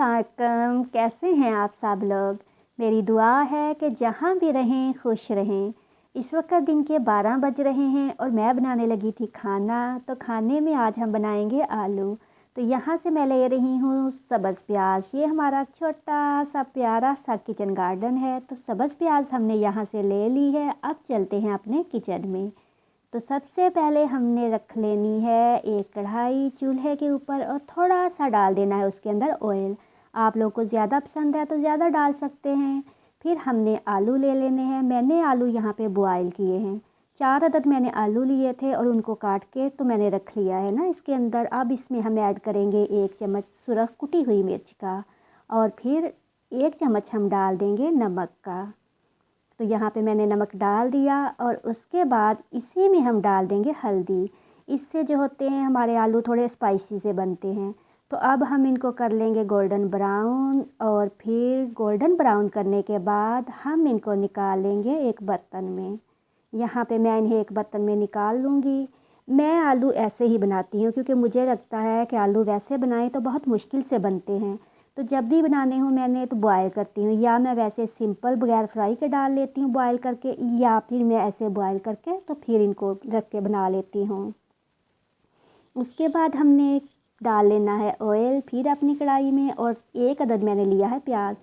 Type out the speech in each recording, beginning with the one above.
अस्सलाम, कैसे हैं आप सब लोग। मेरी दुआ है कि जहाँ भी रहें खुश रहें। इस वक्त दिन के 12 बज रहे हैं और मैं बनाने लगी थी खाना। तो खाने में आज हम बनाएंगे आलू। तो यहाँ से मैं ले रही हूँ सब्ज़ प्याज। ये हमारा छोटा सा प्यारा सा किचन गार्डन है। तो सब्ज़ प्याज हमने यहाँ से ले ली है। अब चलते हैं अपने किचन में। तो सबसे पहले हमने रख लेनी है एक कढ़ाई चूल्हे के ऊपर और थोड़ा सा डाल देना है उसके अंदर ऑयल। आप लोगों को ज़्यादा पसंद है तो ज़्यादा डाल सकते हैं। फिर हमने आलू ले लेने हैं। मैंने आलू यहाँ पे बॉयल किए हैं। 4 अदद मैंने आलू लिए थे और उनको काट के तो मैंने रख लिया है ना इसके अंदर। अब इसमें हम ऐड करेंगे 1 चम्मच सुरख कुटी हुई मिर्च का और फिर 1 चम्मच हम डाल देंगे नमक का। तो यहाँ पे मैंने नमक डाल दिया और उसके बाद इसी में हम डाल देंगे हल्दी। इससे जो होते हैं हमारे आलू थोड़े स्पाइसी से बनते हैं। तो अब हम इनको कर लेंगे गोल्डन ब्राउन और फिर गोल्डन ब्राउन करने के बाद हम इनको निकाल लेंगे एक बर्तन में। यहाँ पे मैं इन्हें एक बर्तन में निकाल लूँगी। मैं आलू ऐसे ही बनाती हूँ क्योंकि मुझे लगता है कि आलू वैसे बनाएं तो बहुत मुश्किल से बनते हैं। तो जब भी बनाने हो मैंने तो बॉयल करती हूँ, या मैं वैसे सिंपल बगैर फ्राई के डाल लेती हूँ बॉयल करके, या फिर मैं ऐसे बॉयल करके तो फिर इनको रख के बना लेती हूँ। उसके बाद हमने डाल लेना है ऑयल फिर अपनी कढ़ाई में और 1 अदद मैंने लिया है प्याज।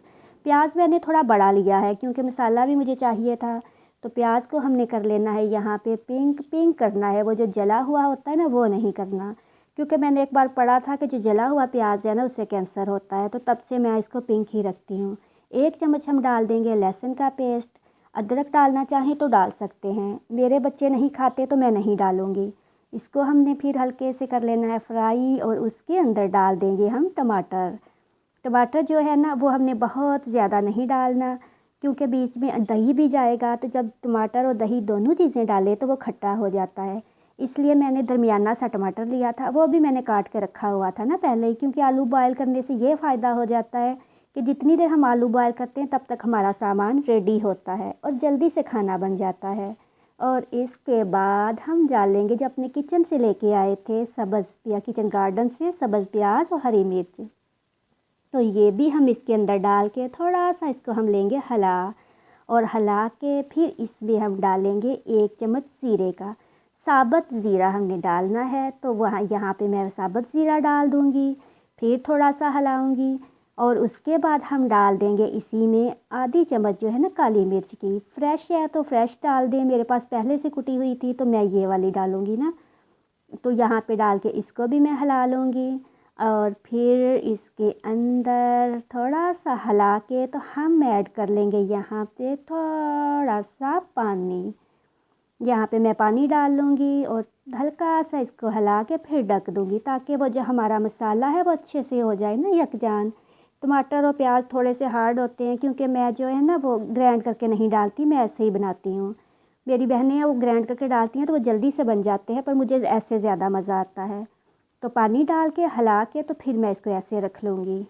प्याज मैंने थोड़ा बड़ा लिया है क्योंकि मसाला भी मुझे चाहिए था। तो प्याज को हमने कर लेना है यहाँ पे पिंक पिंक करना है। वो जो जला हुआ होता है ना वो नहीं करना, क्योंकि मैंने एक बार पढ़ा था कि जो जला हुआ प्याज है ना उससे कैंसर होता है। तो तब से मैं इसको पिंक ही रखती हूँ। 1 चम्मच हम डाल देंगे लहसुन का पेस्ट। अदरक डालना चाहें तो डाल सकते हैं। मेरे बच्चे नहीं खाते तो मैं नहीं डालूँगी। इसको हमने फिर हल्के से कर लेना है फ्राई और उसके अंदर डाल देंगे हम टमाटर। टमाटर जो है ना वो हमने बहुत ज़्यादा नहीं डालना, क्योंकि बीच में दही भी जाएगा। तो जब टमाटर और दही दोनों चीज़ें डालें तो वो खट्टा हो जाता है। इसलिए मैंने दरमियाना सा टमाटर लिया था, वो भी मैंने काट के रखा हुआ था ना पहले ही। क्योंकि आलू बॉयल करने से ये फ़ायदा हो जाता है कि जितनी देर हम आलू बॉयल करते हैं तब तक हमारा सामान रेडी होता है और जल्दी से खाना बन जाता है। और इसके बाद हम डालेंगे जो अपने किचन से लेके आए थे सब्ज़ प्याज, किचन गार्डन से सब्ज़ प्याज और हरी मिर्च। तो ये भी हम इसके अंदर डाल के थोड़ा सा इसको हम लेंगे हिला और हिला के फिर इसमें हम डालेंगे 1 चम्मच ज़ीरे का। साबुत ज़ीरा हमने डालना है तो वहाँ यहाँ पे मैं साबुत ज़ीरा डाल दूँगी। फिर थोड़ा सा हिलाऊँगी और उसके बाद हम डाल देंगे इसी में आधी चम्मच जो है ना काली मिर्च की। फ्रेश है तो फ्रेश डाल दें, मेरे पास पहले से कुटी हुई थी तो मैं ये वाली डालूँगी ना। तो यहाँ पे डाल के इसको भी मैं हिला लूँगी और फिर इसके अंदर थोड़ा सा हिला के तो हम ऐड कर लेंगे यहाँ पे थोड़ा सा पानी। यहाँ पे मैं पानी डाल लूँगी और हल्का सा इसको हिला के फिर ढक दूँगी ताकि वो जो हमारा मसाला है वो अच्छे से हो जाए ना यकजान। टमाटर और प्याज थोड़े से हार्ड होते हैं क्योंकि मैं जो है ना वो ग्राइंड करके नहीं डालती, मैं ऐसे ही बनाती हूँ। मेरी बहनें हैं वो ग्राइंड करके डालती हैं तो वो जल्दी से बन जाते हैं, पर मुझे ऐसे ज़्यादा मज़ा आता है। तो पानी डाल के हिला के तो फिर मैं इसको ऐसे रख लूँगी।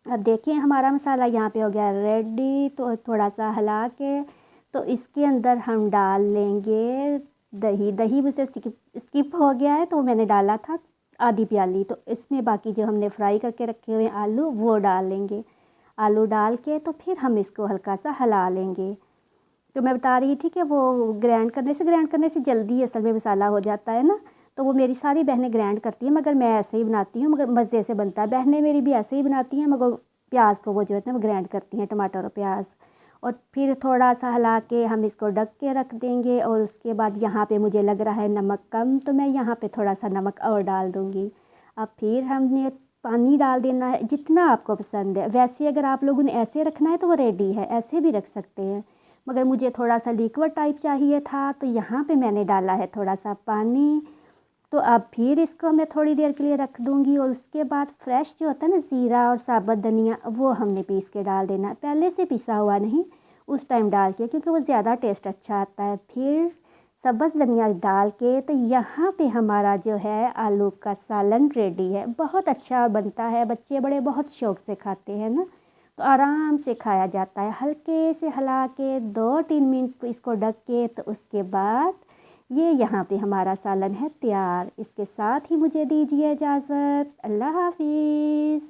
अब देखिए हमारा मसाला यहाँ पे हो गया रेडी। तो थोड़ा सा हिला के तो इसके अंदर हम डाल लेंगे दही। दही मुझसे स्किप हो गया है तो मैंने डाला था आधी प्याली। तो इसमें बाकी जो हमने फ्राई करके रखे हुए आलू वो डाल लेंगे। आलू डाल के तो फिर हम इसको हल्का सा हिला लेंगे। तो मैं बता रही थी कि वो ग्राइंड करने से जल्दी असल में मसाला हो जाता है ना। तो वो मेरी सारी बहनें ग्राइंड करती हैं मगर मैं ऐसे ही बनाती हूँ, मगर मज़े से बनता है। बहनें मेरी भी ऐसे ही बनाती हैं मगर प्याज को वो जो है ना वो ग्राइंड करती हैं, टमाटर और प्याज। और फिर थोड़ा सा हिला के हम इसको ढक के रख देंगे और उसके बाद यहाँ पे मुझे लग रहा है नमक कम तो मैं यहाँ पे थोड़ा सा नमक और डाल दूँगी। अब फिर हमने पानी डाल देना है जितना आपको पसंद है। वैसे अगर आप लोगों ने ऐसे रखना है तो वो रेडी है, ऐसे भी रख सकते हैं, मगर मुझे थोड़ा सा लिक्विड टाइप चाहिए था तो यहाँ पे मैंने डाला है थोड़ा सा पानी। तो अब फिर इसको मैं थोड़ी देर के लिए रख दूँगी और उसके बाद फ्रेश जो होता है ना ज़ीरा और साबुत धनिया वो हमने पीस के डाल देना, पहले से पिसा हुआ नहीं, उस टाइम डाल के, क्योंकि वो ज़्यादा टेस्ट अच्छा आता है। फिर सब्ज़ धनिया डाल के तो यहाँ पे हमारा जो है आलू का सालन रेडी है। बहुत अच्छा बनता है, बच्चे बड़े बहुत शौक़ से खाते हैं ना, तो आराम से खाया जाता है। हल्के से हिला के 2-3 मिनट इसको ढक के तो उसके बाद ये यहाँ पे हमारा सालन है तैयार। इसके साथ ही मुझे दीजिए इजाज़त। अल्लाह हाफ़िज़।